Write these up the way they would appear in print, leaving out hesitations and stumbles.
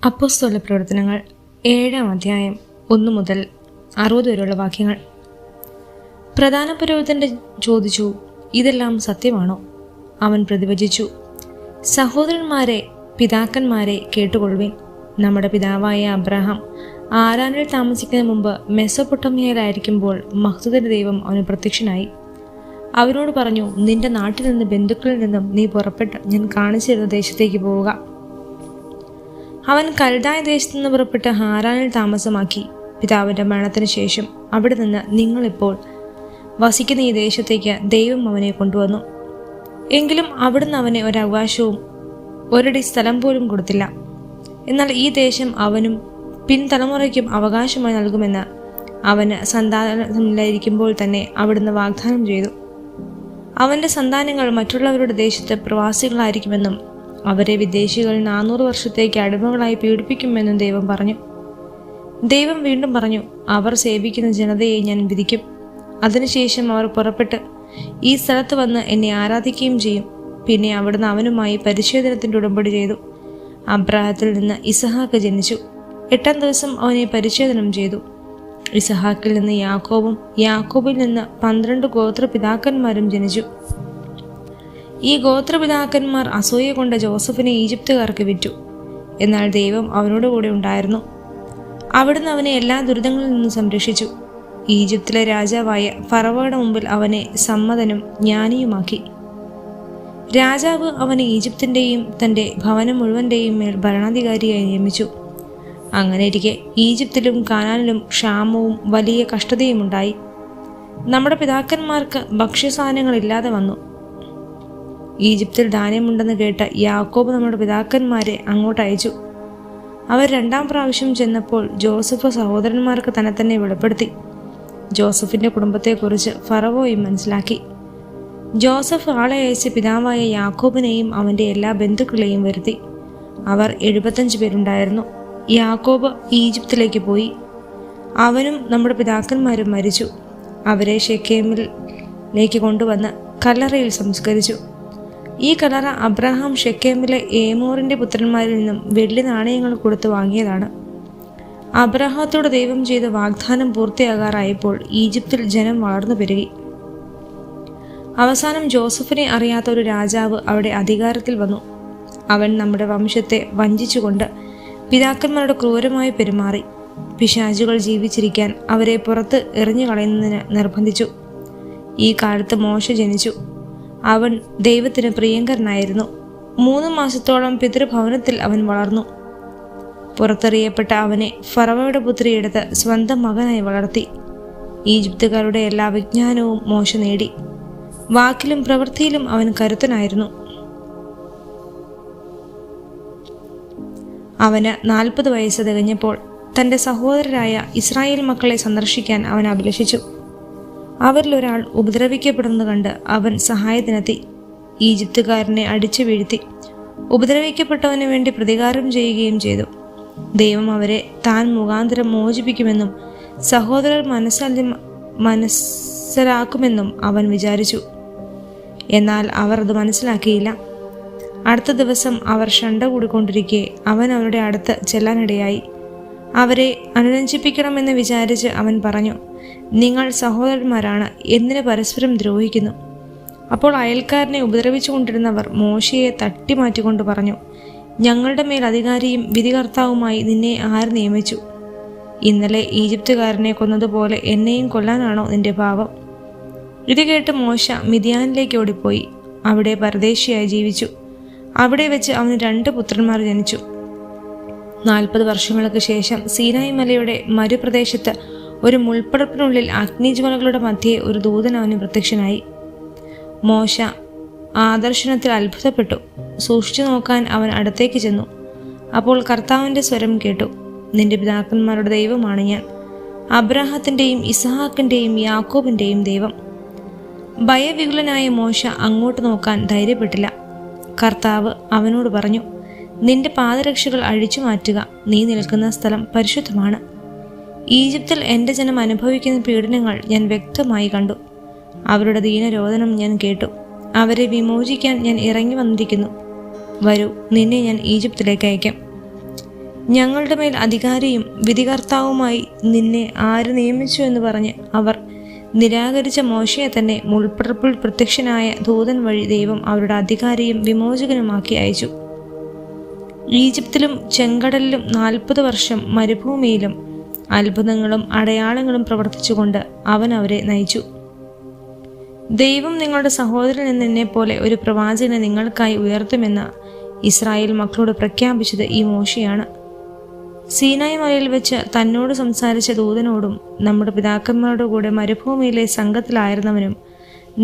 അപ്പോസ്തല പ്രവർത്തനങ്ങൾ 7-ാം അധ്യായം 1 മുതൽ 60 വരെയുള്ള വാക്യങ്ങൾ. പ്രധാന പുരോഹിതൻ ചോദിച്ചു, ഇതെല്ലാം സത്യമാണോ? അവൻ പ്രതിവചിച്ചു, സഹോദരന്മാരെ, പിതാക്കന്മാരെ, കേട്ടുകൊള്ളുവിൻ. നമ്മുടെ പിതാവായ അബ്രഹാം ആരാനിൽ താമസിക്കുന്നതിന് മുമ്പ് മെസൊപ്പൊട്ടേമിയയിലായിരിക്കുമ്പോൾ മഹ്തുവിന്റെ ദൈവം അവന് പ്രത്യക്ഷനായി. അവനോട് പറഞ്ഞു, നിന്റെ നാട്ടിൽ നിന്ന് ബന്ധുക്കളിൽ നിന്നും നീ പുറപ്പെട്ട് ഞാൻ കാണിച്ചു തരുന്ന ദേശത്തേക്ക് പോവുക. അവൻ കൽദായ ദേശത്തു നിന്ന് പുറപ്പെട്ട് ഹാരാനിൽ താമസമാക്കി. പിതാവിന്റെ മരണത്തിന് ശേഷം അവിടെ നിന്ന് നിങ്ങളിപ്പോൾ വസിക്കുന്ന ഈ ദേശത്തേക്ക് ദൈവം അവനെ കൊണ്ടുവന്നു. എങ്കിലും അവിടുന്ന് അവനെ ഒരവകാശവും ഒരടി സ്ഥലം പോലും കൊടുത്തില്ല. എന്നാൽ ഈ ദേശം അവനും പിൻതലമുറയ്ക്കും അവകാശമായി നൽകുമെന്ന് അവന് സന്താനമില്ലായിരിക്കുമ്പോൾ തന്നെ അവിടുന്ന് വാഗ്ദാനം ചെയ്തു. അവന്റെ സന്താനങ്ങൾ മറ്റുള്ളവരുടെ ദേശത്ത് പ്രവാസികളായിരിക്കുമെന്നും അവരെ വിദേശികൾ 400 വർഷത്തേക്ക് അടിമകളായി പീഡിപ്പിക്കുമെന്നും ദൈവം പറഞ്ഞു. ദൈവം വീണ്ടും പറഞ്ഞു, അവർ സേവിക്കുന്ന ജനതയെ ഞാൻ വിധിക്കും. അതിനുശേഷം അവർ പുറപ്പെട്ട് ഈ സ്ഥലത്ത് വന്ന് എന്നെ ആരാധിക്കുകയും ചെയ്യും. പിന്നെ അവിടുന്ന് അവനുമായി പരിച്ഛേദനത്തിന്റെ ഉടമ്പടി ചെയ്തു. അബ്രാഹത്തിൽ നിന്ന് ഇസഹാക്ക് ജനിച്ചു. 8-ാം ദിവസം അവനെ പരിച്ഛേദനം ചെയ്തു. ഇസഹാക്കിൽ നിന്ന് യാക്കോബും യാക്കോബിൽ നിന്ന് 12 ഗോത്രപിതാക്കന്മാരും ജനിച്ചു. ഈ ഗോത്രപിതാക്കന്മാർ അസൂയ കൊണ്ട് ജോസഫിനെ ഈജിപ്തുകാർക്ക് വിറ്റു. എന്നാൽ ദൈവം അവനോട് കൂടെ ഉണ്ടായിരുന്നു. അവിടുന്ന് അവനെ എല്ലാ ദുരിതങ്ങളിൽ നിന്നും സംരക്ഷിച്ചു. ഈജിപ്തിലെ രാജാവായ ഫറവോയുടെ മുമ്പിൽ അവനെ സമ്മതനും ജ്ഞാനിയുമാക്കി. രാജാവ് അവനെ ഈജിപ്തിൻ്റെയും തൻ്റെ ഭവനം മുഴുവൻ്റെയും മേൽ ഭരണാധികാരിയായി നിയമിച്ചു. അങ്ങനെയിരിക്കെ ഈജിപ്തിലും കാനാനിലും ക്ഷാമവും വലിയ കഷ്ടതയും ഉണ്ടായി. നമ്മുടെ പിതാക്കന്മാർക്ക് ഭക്ഷ്യസാധനങ്ങളില്ലാതെ വന്നു. ഈജിപ്തിൽ ധാന്യമുണ്ടെന്ന് കേട്ട യാക്കോബ് നമ്മുടെ പിതാക്കന്മാരെ അങ്ങോട്ട് അയച്ചു. അവർ 2-ാം പ്രാവശ്യം ചെന്നപ്പോൾ ജോസഫ് സഹോദരന്മാർക്ക് തന്നെ വെളിപ്പെടുത്തി. ജോസഫിന്റെ കുടുംബത്തെക്കുറിച്ച് ഫറവോയും മനസ്സിലാക്കി. ജോസഫ് ആളെ അയച്ച് പിതാവായ യാക്കോബിനെയും അവന്റെ എല്ലാ ബന്ധുക്കളെയും വരുത്തി. അവർ 75 പേരുണ്ടായിരുന്നു. യാക്കോബ് ഈജിപ്തിലേക്ക് പോയി. അവനും നമ്മുടെ പിതാക്കന്മാരും മരിച്ചു. അവരെ ഷെക്കേമിലേക്ക് കൊണ്ടുവന്ന് കല്ലറയിൽ സംസ്കരിച്ചു. ഈ കല്ലറ അബ്രഹാം ഷെക്കേമിലെ ഏമോറിന്റെ പുത്രന്മാരിൽ നിന്നും വെള്ളി നാണയങ്ങൾ കൊടുത്ത് വാങ്ങിയതാണ്. അബ്രഹാത്തോട് ദൈവം ചെയ്ത വാഗ്ദാനം പൂർത്തിയാകാറായപ്പോൾ ഈജിപ്തിൽ ജനം വളർന്നു പെരുകി. അവസാനം ജോസഫിനെ അറിയാത്ത ഒരു രാജാവ് അവിടെ അധികാരത്തിൽ വന്നു. അവൻ നമ്മുടെ വംശത്തെ വഞ്ചിച്ചുകൊണ്ട് പിതാക്കന്മാരുടെ ക്രൂരമായി പെരുമാറി. പിശാചുകൾ ജീവിച്ചിരിക്കാൻ അവരെ പുറത്ത് എറിഞ്ഞു കളയുന്നതിന് നിർബന്ധിച്ചു. ഈ കാലത്ത് മോശ ജനിച്ചു. അവൻ ദൈവത്തിന് പ്രിയങ്കരനായിരുന്നു. 3 മാസത്തോളം പിതൃഭവനത്തിൽ അവൻ വളർന്നു. പുറത്തെറിയപ്പെട്ട അവനെ ഫറവോയുടെ പുത്രി എടുത്ത് സ്വന്തം മകനായി വളർത്തി. ഈജിപ്തുകാരുടെ എല്ലാ വിജ്ഞാനവും മോശ നേടി. വാക്കിലും പ്രവൃത്തിയിലും അവൻ കരുത്തനായിരുന്നു. അവന് 40 വയസ്സ് തികഞ്ഞപ്പോൾ തൻ്റെ സഹോദരരായ ഇസ്രായേൽ മക്കളെ സന്ദർശിക്കാൻ അവൻ അഭിലഷിച്ചു. അവരിലൊരാൾ ഉപദ്രവിക്കപ്പെടുന്നത് കണ്ട് അവൻ സഹായത്തിനെത്തി. ഈജിപ്തുകാരനെ അടിച്ചു വീഴ്ത്തി. ഉപദ്രവിക്കപ്പെട്ടവന് വേണ്ടി പ്രതികാരം ചെയ്യുകയും ചെയ്തു. ദൈവം അവരെ താൻ മുഖാന്തരം മോചിപ്പിക്കുമെന്നും സഹോദരർ മനസ്സിലാക്കുമെന്നും അവൻ വിചാരിച്ചു. എന്നാൽ അവർ അത് മനസ്സിലാക്കിയില്ല. അടുത്ത ദിവസം അവർ ശണ്ട കൂടിക്കൊണ്ടിരിക്കെ അവൻ അവരുടെ അടുത്ത് ചെല്ലാനിടയായി. അവരെ അനുരഞ്ജിപ്പിക്കണമെന്ന് വിചാരിച്ച് അവൻ പറഞ്ഞു, നിങ്ങൾ സഹോദരന്മാരാണ്, എന്തിന് പരസ്പരം ദ്രോഹിക്കുന്നു? അപ്പോൾ അയൽക്കാരനെ ഉപദ്രവിച്ചു കൊണ്ടിരുന്നവർ മോശയെ തട്ടിമാറ്റിക്കൊണ്ട് പറഞ്ഞു, ഞങ്ങളുടെ മേൽ അധികാരിയും വിധികർത്താവുമായി നിന്നെ ആര് നിയമിച്ചു? ഇന്നലെ ഈജിപ്തുകാരനെ കൊന്നതുപോലെ എന്നെയും കൊല്ലാനാണോ നിന്റെ ഭാവം? ഇത് കേട്ട് മോശ മിദ്യാനിലേക്ക് ഓടിപ്പോയി. അവിടെ പരദേശിയായി ജീവിച്ചു. അവിടെ വെച്ച് അവന് 2 പുത്രന്മാർ ജനിച്ചു. 40 വർഷങ്ങൾക്ക് ശേഷം സീനായി മലയുടെ മരുപ്രദേശത്ത് ഒരു മുൾപ്പടപ്പിനുള്ളിൽ അഗ്നിജ്വാലകളുടെ മധ്യേ ഒരു ദൂതൻ അവന് പ്രത്യക്ഷനായി. മോശ ആ ദർശനത്തിൽ അത്ഭുതപ്പെട്ടു. സൂക്ഷിച്ചു നോക്കാൻ അവൻ അടുത്തേക്ക് ചെന്നു. അപ്പോൾ കർത്താവിൻ്റെ സ്വരം കേട്ടു, നിന്റെ പിതാക്കന്മാരുടെ ദൈവമാണ് ഞാൻ, അബ്രാഹത്തിൻ്റെയും ഇസഹാക്കിൻ്റെയും യാക്കോബിൻ്റെയും ദൈവം. ഭയവികുലനായ മോശ അങ്ങോട്ട് നോക്കാൻ ധൈര്യപ്പെട്ടില്ല. കർത്താവ് അവനോട് പറഞ്ഞു, നിന്റെ പാദരക്ഷകൾ അഴിച്ചു മാറ്റുക, നീ നിൽക്കുന്ന സ്ഥലം പരിശുദ്ധമാണ്. ഈജിപ്തിൽ എൻ്റെ ജനം അനുഭവിക്കുന്ന പീഡനങ്ങൾ ഞാൻ വ്യക്തമായി കണ്ടു. അവരുടെ ദീനരോധനം ഞാൻ കേട്ടു. അവരെ വിമോചിക്കാൻ ഞാൻ ഇറങ്ങി വന്നിരിക്കുന്നു. വരൂ, നിന്നെ ഞാൻ ഈജിപ്തിലേക്ക് അയക്കാം. ഞങ്ങളുടെ മേൽ അധികാരിയും വിധികർത്താവുമായി നിന്നെ ആര് നിയമിച്ചു എന്ന് പറഞ്ഞ് അവർ നിരാകരിച്ച മോശയെ തന്നെ മുൾപ്പടർപ്പിൽ പ്രത്യക്ഷനായ ദൂതൻ വഴി ദൈവം അവരുടെ അധികാരിയും വിമോചകനുമാക്കി അയച്ചു. ഈജിപ്തിലും ചെങ്കടലിലും 40 വർഷം മരുഭൂമിയിലും അത്ഭുതങ്ങളും അടയാളങ്ങളും പ്രവർത്തിച്ചുകൊണ്ട് അവൻ അവരെ നയിച്ചു. ദൈവം നിങ്ങളുടെ സഹോദരൻ എന്നെപ്പോലെ ഒരു പ്രവാചകനെ നിങ്ങൾക്കായി ഉയർത്തുമെന്ന് ഇസ്രായേൽ മക്കളോട് പ്രഖ്യാപിച്ചത് ഈ മോശയാണ്. സീനായി മലയിൽ വെച്ച് തന്നോട് സംസാരിച്ച ദൂതനോടും നമ്മുടെ പിതാക്കന്മാരുടെ കൂടെ മരുഭൂമിയിലെ സംഘത്തിലായിരുന്നവനും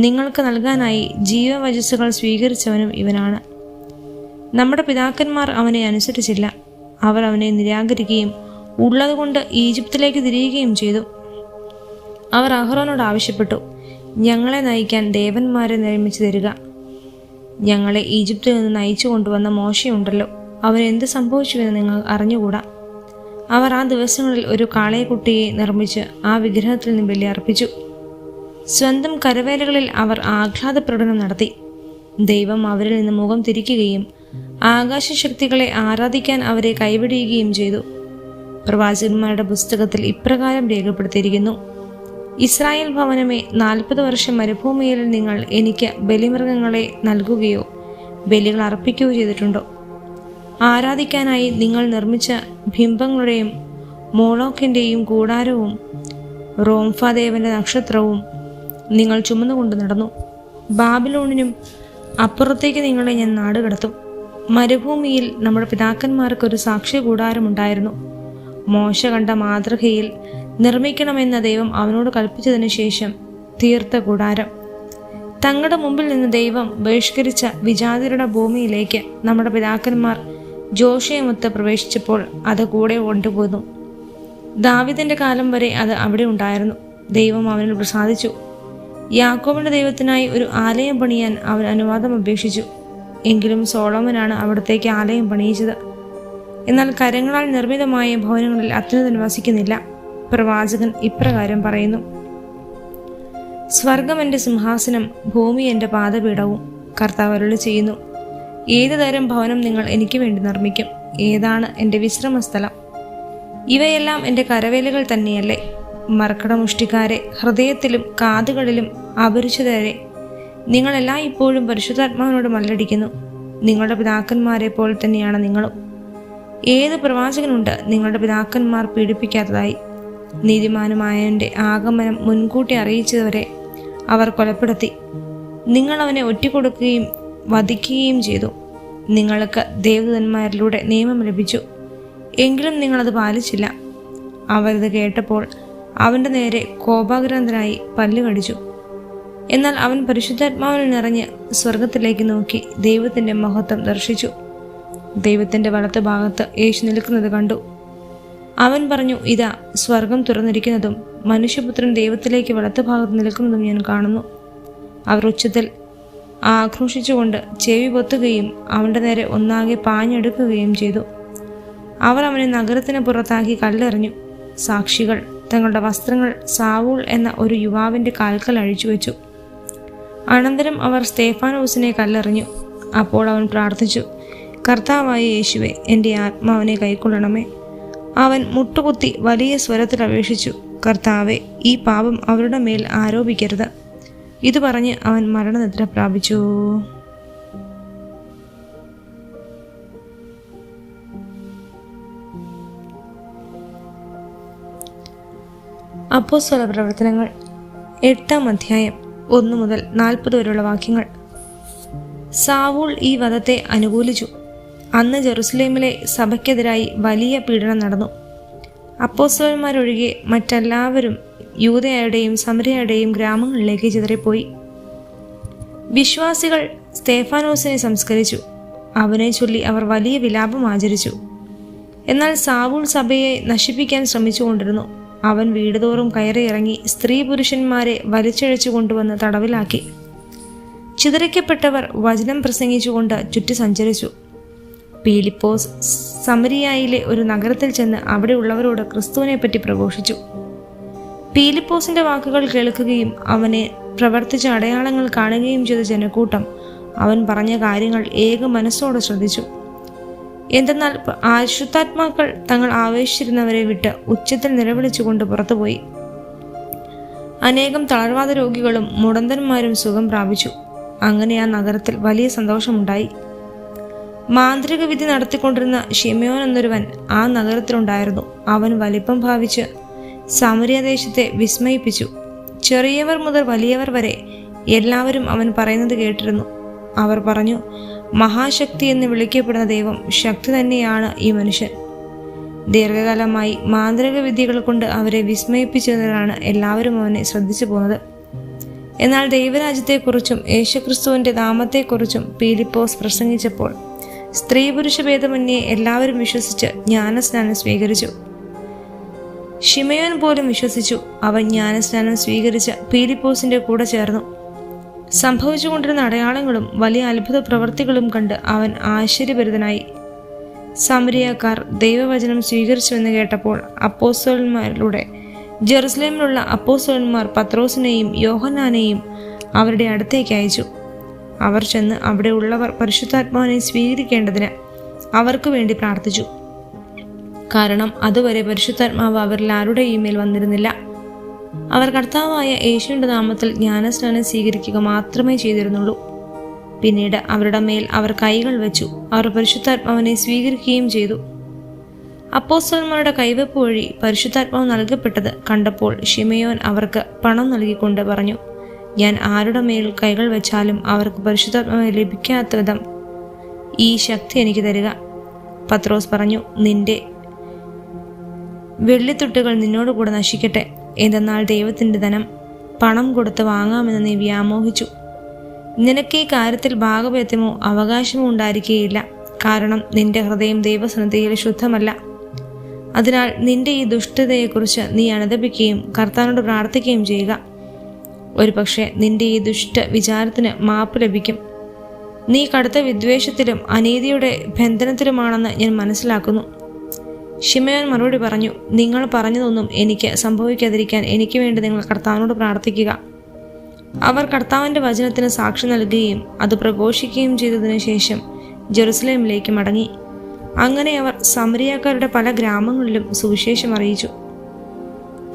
നിങ്ങൾക്ക് നൽകാനായി ജീവവചസ്സുകൾ സ്വീകരിച്ചവനും ഇവനാണ്. നമ്മുടെ പിതാക്കന്മാർ അവനെ അനുസരിച്ചില്ല. അവർ അവനെ നിരാകരിക്കുകയും ഉള്ളതുകൊണ്ട് ഈജിപ്തിലേക്ക് തിരിയുകയും ചെയ്തു. അവർ അഹ്റോനോട് ആവശ്യപ്പെട്ടു, ഞങ്ങളെ നയിക്കാൻ ദേവന്മാരെ നിർമ്മിച്ചു തരിക. ഞങ്ങളെ ഈജിപ്തിൽ നിന്ന് നയിച്ചു കൊണ്ടുവന്ന മോശയുണ്ടല്ലോ, അവൻ എന്ത് സംഭവിച്ചുവെന്ന് നിങ്ങൾ അറിഞ്ഞുകൂടാ. അവർ ആ ദിവസങ്ങളിൽ ഒരു കാളയെക്കുട്ടിയെ നിർമ്മിച്ച് ആ വിഗ്രഹത്തിൽ നിന്ന് ബലി അർപ്പിച്ചു. സ്വന്തം കരവേലകളിൽ അവർ ആഹ്ലാദ പ്രകടനം നടത്തി. ദൈവം അവരിൽ നിന്ന് മുഖം തിരിക്കുകയും ആകാശശക്തികളെ ആരാധിക്കാൻ അവരെ കൈവിടുകയും ചെയ്തു. പ്രവാചകന്മാരുടെ പുസ്തകത്തിൽ ഇപ്രകാരം രേഖപ്പെടുത്തിയിരിക്കുന്നു: ഇസ്രായേൽ ഭവനമേ, 40 വർഷം മരുഭൂമിയിൽ നിങ്ങൾ എനിക്ക് ബലിമൃഗങ്ങളെ നൽകുകയോ ബലികൾ അർപ്പിക്കുകയോ ചെയ്തിട്ടുണ്ടോ? ആരാധിക്കാനായി നിങ്ങൾ നിർമ്മിച്ച ബിംബങ്ങളുടെയും മോളോക്കിൻ്റെയും കൂടാരവും റോംഫാദേവന്റെ നക്ഷത്രവും നിങ്ങൾ ചുമന്നുകൊണ്ട് നടന്നു. ബാബിലോണിനും അപ്പുറത്തേക്ക് നിങ്ങളെ ഞാൻ നാടുകടത്തും. മരുഭൂമിയിൽ നമ്മുടെ പിതാക്കന്മാർക്കൊരു സാക്ഷ്യ കൂടാരമുണ്ടായിരുന്നു. മോശ കണ്ട മാതൃകയിൽ നിർമ്മിക്കണമെന്ന ദൈവം അവനോട് കൽപ്പിച്ചതിന് ശേഷം തീർത്ത കൂടാരം. തങ്ങളുടെ മുമ്പിൽ നിന്ന് ദൈവം ബഹിഷ്കരിച്ച വിജാതിരുടെ ഭൂമിയിലേക്ക് നമ്മുടെ പിതാക്കന്മാർ ജോഷയുമൊത്ത് പ്രവേശിച്ചപ്പോൾ അത് കൂടെ കൊണ്ടുപോന്നു. ദാവീദിന്റെ കാലം വരെ അത് അവിടെ ഉണ്ടായിരുന്നു. ദൈവം അവനിൽ പ്രസാദിച്ചു. യാക്കോബിന്റെ ദൈവത്തിനായി ഒരു ആലയം പണിയാൻ അവൻ അനുവാദം അപേക്ഷിച്ചു. എങ്കിലും സോളോമനാണ് അവിടത്തേക്ക് ആലയം പണിയിച്ചത്. എന്നാൽ കരങ്ങളാൽ നിർമ്മിതമായ ഭവനങ്ങളിൽ അത്യുന്നതൻ വസിക്കുന്നില്ല. പ്രവാചകൻ ഇപ്രകാരം പറയുന്നു: സ്വർഗം എൻ്റെ സിംഹാസനം, ഭൂമി എൻ്റെ പാദപീഠവും. കർത്താവ് അരുളി ചെയ്യുന്നു: ഏതു തരം ഭവനം നിങ്ങൾ എനിക്ക് വേണ്ടി നിർമ്മിക്കും? ഏതാണ് എൻ്റെ വിശ്രമസ്ഥലം? ഇവയെല്ലാം എൻ്റെ കരവേലകൾ തന്നെയല്ലേ? മർക്കടമുഷ്ടിക്കാരെ, ഹൃദയത്തിലും കാതുകളിലും അപരിചിതരെ, നിങ്ങളെല്ലാം ഇപ്പോഴും പരിശുദ്ധാത്മാവിനോട് മല്ലടിക്കുന്നു. നിങ്ങളുടെ പിതാക്കന്മാരെ പോലെ തന്നെയാണ് നിങ്ങളും. ഏത് പ്രവാചകനുണ്ട് നിങ്ങളുടെ പിതാക്കന്മാർ പീഡിപ്പിക്കാത്തതായി? നീതിമാനുമായവൻ്റെ ആഗമനം മുൻകൂട്ടി അറിയിച്ചവരെ അവർ കൊലപ്പെടുത്തി. നിങ്ങൾ അവനെ ഒറ്റിക്കൊടുക്കുകയും വധിക്കുകയും ചെയ്തു. നിങ്ങൾക്ക് ദേവദൂതന്മാരിലൂടെ നിയമം ലഭിച്ചു, എങ്കിലും നിങ്ങളത് പാലിച്ചില്ല. അവരത് കേട്ടപ്പോൾ അവൻ്റെ നേരെ കോപാഗ്രന്തനായി പല്ല് കടിച്ചു. എന്നാൽ അവൻ പരിശുദ്ധാത്മാവിൽ നിറഞ്ഞ് സ്വർഗത്തിലേക്ക് നോക്കി ദൈവത്തിൻ്റെ മഹത്വം ദർശിച്ചു. ദൈവത്തിൻ്റെ വലത്ത് ഭാഗത്ത് യേശു നിൽക്കുന്നത് കണ്ടു. അവൻ പറഞ്ഞു, ഇതാ സ്വർഗം തുറന്നിരിക്കുന്നതും മനുഷ്യപുത്രൻ ദൈവത്തിലേക്ക് വലത്ത് ഭാഗത്ത് നിൽക്കുന്നതും ഞാൻ കാണുന്നു. അവർ ഉച്ചത്തിൽ ആക്രോശിച്ചുകൊണ്ട് ചെവി പൊത്തുകയും അവൻ്റെ നേരെ ഒന്നാകെ പാഞ്ഞെടുക്കുകയും ചെയ്തു. അവർ അവനെ നഗരത്തിന് പുറത്താക്കി കല്ലെറിഞ്ഞു. സാക്ഷികൾ തങ്ങളുടെ വസ്ത്രങ്ങൾ സാവൂൾ എന്ന ഒരു യുവാവിൻ്റെ കാൽക്കൽ അഴിച്ചുവെച്ചു. അനന്തരം അവർ സ്തേഫാനോസിനെ കല്ലെറിഞ്ഞു. അപ്പോൾ അവൻ പ്രാർത്ഥിച്ചു, കർത്താവായ യേശുവേ, എൻ്റെ ആത്മാവിനെ കൈക്കൊള്ളണമേ. അവൻ മുട്ടുകുത്തി വലിയ സ്വരത്തിൽ അപേക്ഷിച്ചു, കർത്താവെ, ഈ പാപം അവരുടെ മേൽ ആരോപിക്കരുത്. ഇത് പറഞ്ഞ് അവൻ മരണനിദ്ര പ്രാപിച്ചു. അപ്പോസ്തല പ്രവർത്തനങ്ങൾ 8-ാം അധ്യായം 1 മുതൽ 40 വരെയുള്ള വാക്യങ്ങൾ. സാവൂൾ ഈ വധത്തെ അനുകൂലിച്ചു. അന്ന് ജെറുസലേമിലെ സഭയ്ക്കെതിരായി വലിയ പീഡനം നടന്നു. അപ്പോസ്തലന്മാരൊഴികെ മറ്റെല്ലാവരും യൂദയയുടെയും സമരിയയുടെയും ഗ്രാമങ്ങളിലേക്ക് ചിതറിപ്പോയി. വിശ്വാസികൾ സ്തേഫാനോസിനെ സംസ്കരിച്ചു. അവനെ ചൊല്ലി അവർ വലിയ വിലാപം ആചരിച്ചു. എന്നാൽ സാവൂൾ സഭയെ നശിപ്പിക്കാൻ ശ്രമിച്ചുകൊണ്ടിരുന്നു. അവൻ വീടുതോറും കയറിയിറങ്ങി സ്ത്രീ പുരുഷന്മാരെ വലിച്ചിഴച്ചു കൊണ്ടുവന്ന് തടവിലാക്കി. ചിതറിക്കപ്പെട്ടവർ വചനം പ്രസംഗിച്ചുകൊണ്ട് ചുറ്റി സഞ്ചരിച്ചു. പീലിപ്പോസ് സമരിയായിലെ ഒരു നഗരത്തിൽ ചെന്ന് അവിടെയുള്ളവരോട് ക്രിസ്തുവിനെ പറ്റി പ്രഘോഷിച്ചു. പീലിപ്പോസിന്റെ വാക്കുകൾ കേൾക്കുകയും അവനെ പ്രവർത്തിച്ച അടയാളങ്ങൾ കാണുകയും ചെയ്ത ജനക്കൂട്ടം അവൻ പറഞ്ഞ കാര്യങ്ങൾ ഏക മനസ്സോടെ ശ്രദ്ധിച്ചു. എന്തെന്നാൽ അശുദ്ധാത്മാക്കൾ തങ്ങൾ ആവേശിച്ചിരുന്നവരെ വിട്ട് ഉച്ചത്തിൽ നിലവിളിച്ചുകൊണ്ട് പുറത്തുപോയി. അനേകം തളർവാദ രോഗികളും മുടന്തന്മാരും സുഖം പ്രാപിച്ചു. അങ്ങനെ ആ നഗരത്തിൽ വലിയ സന്തോഷമുണ്ടായി. മാന്ത്രിക വിധി നടത്തിക്കൊണ്ടിരുന്ന ശിമയോൻ എന്നൊരുവൻ ആ നഗരത്തിലുണ്ടായിരുന്നു. അവൻ വലിപ്പം ഭാവിച്ച് സമരിയദേശത്തെ വിസ്മയിപ്പിച്ചു. ചെറിയവർ മുതൽ വലിയവർ വരെ എല്ലാവരും അവൻ പറയുന്നത് കേട്ടിരുന്നു. അവർ പറഞ്ഞു, മഹാശക്തി എന്ന് വിളിക്കപ്പെടുന്ന ദൈവം ശക്തി തന്നെയാണ് ഈ മനുഷ്യൻ. ദീർഘകാലമായി മാന്ത്രിക വിദ്യകൾ കൊണ്ട് അവരെ വിസ്മയിപ്പിച്ചതിനാണ് എല്ലാവരും അവനെ ശ്രദ്ധിച്ചു പോകുന്നത്. എന്നാൽ ദൈവരാജ്യത്തെക്കുറിച്ചും യേശുക്രിസ്തുവിന്റെ നാമത്തെക്കുറിച്ചും പീലിപ്പോസ് പ്രസംഗിച്ചപ്പോൾ സ്ത്രീ പുരുഷ ഭേദമന്യേ എല്ലാവരും വിശ്വസിച്ച് ജ്ഞാനസ്നാനം സ്വീകരിച്ചു. ശിമയോൻ പോലും വിശ്വസിച്ചു. അവൻ ജ്ഞാനസ്നാനം സ്വീകരിച്ച് പീലിപ്പോസിന്റെ കൂടെ ചേർന്നു. സംഭവിച്ചുകൊണ്ടിരുന്ന അടയാളങ്ങളും വലിയ അത്ഭുത പ്രവൃത്തികളും കണ്ട് അവൻ ആശ്ചര്യഭരിതനായി. സമരിയക്കാർ ദൈവവചനം സ്വീകരിച്ചുവെന്ന് കേട്ടപ്പോൾ അപ്പോസ്തലന്മാരിലൂടെ ജെറുസലേമിലുള്ള അപ്പോസ്തലന്മാർ പത്രോസിനെയും യോഹന്നാനെയും അവരുടെ അടുത്തേക്ക് അയച്ചു. അവർ ചെന്ന് അവിടെ ഉള്ളവർ പരിശുദ്ധാത്മാവിനെ സ്വീകരിക്കേണ്ടതിന് അവർക്ക് വേണ്ടി പ്രാർത്ഥിച്ചു. കാരണം അതുവരെ പരിശുദ്ധാത്മാവ് അവരിൽ ആരുടെയും മേൽ വന്നിരുന്നില്ല. അവർ കർത്താവായ യേശുവിന്റെ നാമത്തിൽ ജ്ഞാനസ്നാനം സ്വീകരിക്കുക മാത്രമേ ചെയ്തിരുന്നുള്ളൂ. പിന്നീട് അവരുടെ മേൽ അവർ കൈകൾ വെച്ചു. അവർ പരിശുദ്ധാത്മാവിനെ സ്വീകരിക്കുകയും ചെയ്തു. അപ്പോസ്തലന്മാരുടെ കൈവെപ്പ് വഴി പരിശുദ്ധാത്മാവ് നൽകപ്പെട്ടത് കണ്ടപ്പോൾ ശിമയോൻ അവർക്ക് പണം നൽകിക്കൊണ്ട് പറഞ്ഞു, ഞാൻ ആരുടെ മേൽ കൈകൾ വെച്ചാലും അവർക്ക് പരിശുദ്ധാത്മാവ് ലഭിക്കാത്ത വിധം ഈ ശക്തി എനിക്ക് തരിക. പത്രോസ് പറഞ്ഞു, നിന്റെ വെള്ളിത്തുട്ടുകൾ നിന്നോടുകൂടെ നശിക്കട്ടെ. എന്തെന്നാൽ ദൈവത്തിൻ്റെ ധനം പണം കൊടുത്ത് വാങ്ങാമെന്ന് നീ വ്യാമോഹിച്ചു. നിനക്ക് ഈ കാര്യത്തിൽ ഭാഗഭേദ്യമോ അവകാശമോ ഉണ്ടായിരിക്കുകയില്ല. കാരണം നിന്റെ ഹൃദയം ദൈവസന്നിധിയിൽ ശുദ്ധമല്ല. അതിനാൽ നിന്റെ ഈ ദുഷ്ടതയെക്കുറിച്ച് നീ അനുതപിക്കുകയും കർത്താവിനോട് പ്രാർത്ഥിക്കുകയും ചെയ്യുക. ഒരു പക്ഷേ നിന്റെ ഈ ദുഷ്ട വിചാരത്തിന് മാപ്പ് ലഭിക്കും. നീ കടുത്ത വിദ്വേഷത്തിലും അനീതിയുടെ ബന്ധനത്തിലുമാണെന്ന് ഞാൻ മനസ്സിലാക്കുന്നു. ശിമയോൻ മറുപടി പറഞ്ഞു, നിങ്ങൾ പറഞ്ഞതൊന്നും എനിക്ക് സംഭവിക്കാതിരിക്കാൻ എനിക്ക് വേണ്ടി നിങ്ങൾ കർത്താവിനോട് പ്രാർത്ഥിക്കുക. അവർ കർത്താവിൻ്റെ വചനത്തിന് സാക്ഷി നൽകുകയും അത് പ്രഘോഷിക്കുകയും ചെയ്തതിനു ശേഷം ജെറുസലേമിലേക്ക് മടങ്ങി. അങ്ങനെ അവർ സമരിയക്കാരുടെ പല ഗ്രാമങ്ങളിലും സുവിശേഷം അറിയിച്ചു.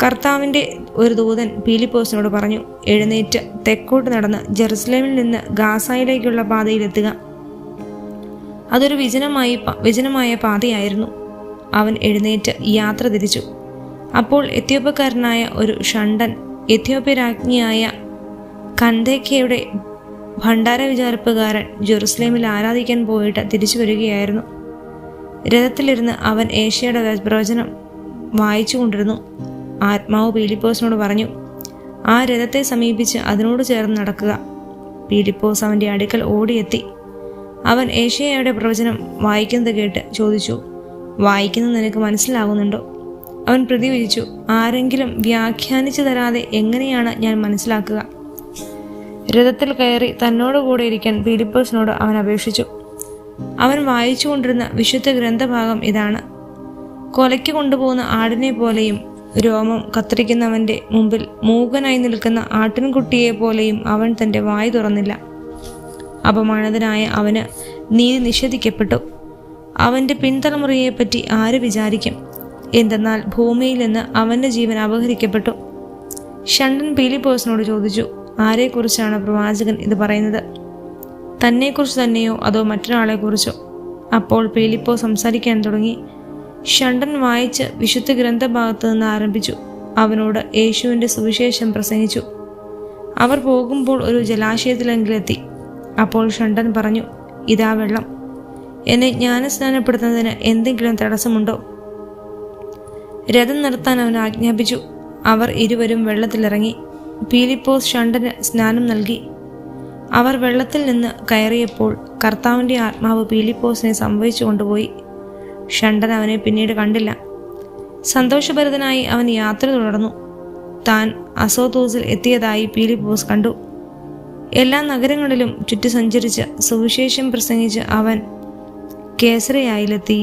കർത്താവിൻ്റെ ഒരു ദൂതൻ പീലിപ്പോസിനോട് പറഞ്ഞു, എഴുന്നേറ്റ് തെക്കോട്ട് നടന്ന് ജെറുസലേമിൽ നിന്ന് ഗാസയിലേക്കുള്ള പാതയിലെത്തുക. അതൊരു വിജനമായ പാതയായിരുന്നു. അവൻ എഴുന്നേറ്റ് യാത്ര തിരിച്ചു. അപ്പോൾ എത്യോപ്യക്കാരനായ ഒരു ഷണ്ടൻ എത്യോപ്യ രാജ്ഞിയായ കന്ദേക്കയുടെ ഭണ്ഡാര വിചാരിപ്പുകാരൻ ജെറുസലേമിൽ ആരാധിക്കാൻ പോയിട്ട് തിരിച്ചു വരികയായിരുന്നു. രഥത്തിലിരുന്ന് അവൻ ഏഷ്യയുടെ പ്രവചനം വായിച്ചു കൊണ്ടിരുന്നു. ആത്മാവ് പീലിപ്പോസിനോട് പറഞ്ഞു, ആ രഥത്തെ സമീപിച്ച് അതിനോട് ചേർന്ന് നടക്കുക. പീലിപ്പോസ് അവൻ്റെ അടുക്കൽ ഓടിയെത്തി. അവൻ ഏഷ്യയുടെ പ്രവചനം വായിക്കുന്നത് കേട്ട് ചോദിച്ചു, വായിക്കുന്നത് നിനക്ക് മനസ്സിലാകുന്നുണ്ടോ? അവൻ പ്രതിവചിച്ചു, ആരെങ്കിലും വ്യാഖ്യാനിച്ചു തരാതെ എങ്ങനെയാണ് ഞാൻ മനസ്സിലാക്കുക? രഥത്തിൽ കയറി തന്നോട് കൂടെ ഇരിക്കാൻ പീലിപ്പോസിനോട് അവൻ അപേക്ഷിച്ചു. അവൻ വായിച്ചു കൊണ്ടിരുന്ന വിശുദ്ധ ഗ്രന്ഥഭാഗം ഇതാണ്. കൊലയ്ക്ക് കൊണ്ടുപോകുന്ന ആടിനെ പോലെയും രോമം കത്തിരിക്കുന്നവൻ്റെ മുമ്പിൽ മൂകനായി നിൽക്കുന്ന ആട്ടിൻകുട്ടിയെ പോലെയും അവൻ തൻ്റെ വായ് തുറന്നില്ല. അപമാനിതനായ അവന് നീതി നിഷേധിക്കപ്പെട്ടു. അവൻ്റെ പിൻതലമുറയെപ്പറ്റി ആര് വിചാരിക്കും? എന്തെന്നാൽ ഭൂമിയിൽ നിന്ന് അവൻ്റെ ജീവൻ അപഹരിക്കപ്പെട്ടു. ഷണ്ടൻ പീലിപ്പോസിനോട് ചോദിച്ചു, ആരെക്കുറിച്ചാണ് പ്രവാചകൻ ഇത് പറയുന്നത്? തന്നെക്കുറിച്ച് തന്നെയോ അതോ മറ്റൊരാളെക്കുറിച്ചോ? അപ്പോൾ പീലിപ്പോസ് സംസാരിക്കാൻ തുടങ്ങി. ഷണ്ടൻ വായിച്ച് വിശുദ്ധ ഗ്രന്ഥഭാഗത്ത് നിന്ന് ആരംഭിച്ചു. അവനോട് യേശുവിൻ്റെ സുവിശേഷം പ്രസംഗിച്ചു. അവർ പോകുമ്പോൾ ഒരു ജലാശയത്തിലെങ്കിലെത്തി. അപ്പോൾ ഷണ്ടൻ പറഞ്ഞു, ഇതാ വെള്ളം. എന്നെ ജ്ഞാനസ്നാനപ്പെടുത്തുന്നതിന് എന്തെങ്കിലും തടസ്സമുണ്ടോ? രഥം നിർത്താൻ അവൻ ആജ്ഞാപിച്ചു. അവർ ഇരുവരും വെള്ളത്തിലിറങ്ങി. പീലിപ്പോസ് ഷണ്ടന് സ്നാനം നൽകി. അവർ വെള്ളത്തിൽ നിന്ന് കയറിയപ്പോൾ കർത്താവിൻ്റെ ആത്മാവ് പീലിപ്പോസിനെ സംവഹിച്ചു കൊണ്ടുപോയി. ഷണ്ടൻ അവനെ പിന്നീട് കണ്ടില്ല. സന്തോഷഭരിതനായി അവൻ യാത്ര തുടർന്നു. താൻ അസോതോസിൽ എത്തിയതായി പീലിപ്പോസ് കണ്ടു. എല്ലാ നഗരങ്ങളിലും ചുറ്റി സഞ്ചരിച്ച് സുവിശേഷം പ്രസംഗിച്ച് അവൻ കേസരയായിലെത്തി.